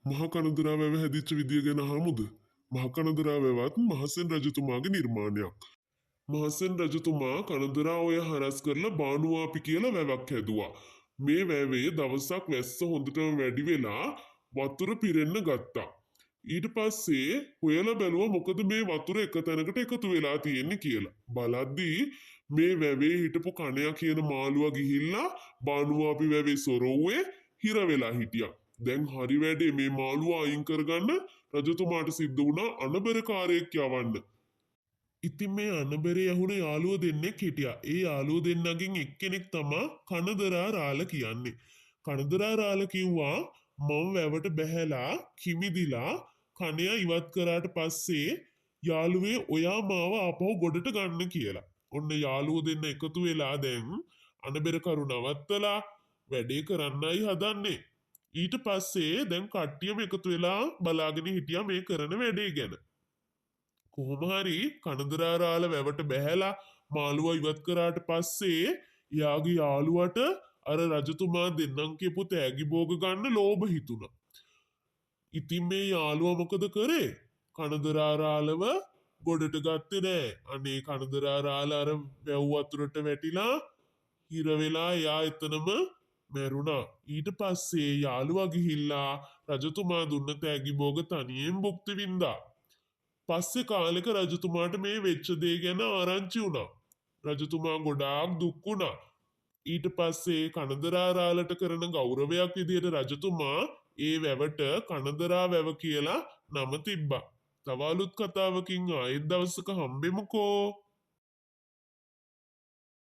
මහා කනදරා වැව හැදිච්ච විදිය ගැන අහමුද? මහා කනදරා වැවත් මහසෙන් රජතුමාගේ නිර්මාණයක්. මහසෙන් රජතුමා කනදරා ඔය හරස් කරලා බානුවාපි කියලා වැවක් හැදුවා. මේ වැවේ දවසක් වැස්ස හොඳටම වැඩි වෙලා වතුර පිරෙන්න ගත්තා. ඊට පස්සේ හොයලා බැලුවා මොකද මේ වතුර එක තැනකට එකතු වෙලා තියෙන්නේ කියලා. බලද්දී මේ වැවේ හිටපු කණයා කියන මාළුවා ගිහිල්ලා බානුවාපි වැවේ සොරවුවේ හිර වෙලා හිටියා. දැන් හරි වැඩේ මේ මාළුවා අයින් කරගන්න රජතුමාට සිද්ධ වුණා අනබරකාරයෙක් යවන්න. ඉතින් මේ අනබරේ යහුන යාළුවෝ දෙන්නෙක් හිටියා. ඒ යාළුවෝ දෙන්නගෙන් එක්කෙනෙක් තමා කනදරා රාල කියන්නේ. කනදරා රාල කිව්වා මම වැවට බැහැලා කිමිදිලා කණයා ඉවත් කරාට පස්සේ යාළුවේ ඔයා මාව ආපහු ගොඩට ගන්න කියලා. ඔන්න යාළුවෝ දෙන්න එකතු වෙලා දැන් අනබරකරු නවත්තලා වැඩේ කරන්නයි හදන්නේ. ඊට පස්සේ දැන් කට්ටියම එකතු වෙලා බලාගෙන හිටියා මේ කරන වැඩේ ගැන. කොහොම හරි කනදරාරාල වැවට බැහැලා මාළුවා ඉවත් කරාට පස්සේ යාගේ යාළුවට අර රජතුමා දෙන්නම් කියපු තෑගි භෝග ගන්න ලෝභ හිතුණා. ඉතින් මේ යාළුවා මොකද කරේ? කනදරාරාලව ගොඩට ගත්තේ නෑ. අනේ කනදරාරාල අර වැව් වතුරට වැටිලා හිර වෙලා එයා එතනම මැරුණා. ඊට පස්සේ යාළුවා ගිහිල්ලා රජතුමා දුන්න තෑගි භෝග තනියෙන් භුක්ති විඳා. පස්සේ කාලෙක රජතුමාට මේ වෙච්ච දේ ගැන ආරංචි වුණා. රජතුමා ගොඩාක් දුක් වුණා. ඊට පස්සේ කනදරාරාලට කරන ගෞරවයක් විදිහට රජතුමා ඒ වැවට කනදරා වැව කියලා නම තිබ්බා. තව අලුත් කතාවකින් ආයෙත් දවසක හම්බෙමුකෝ.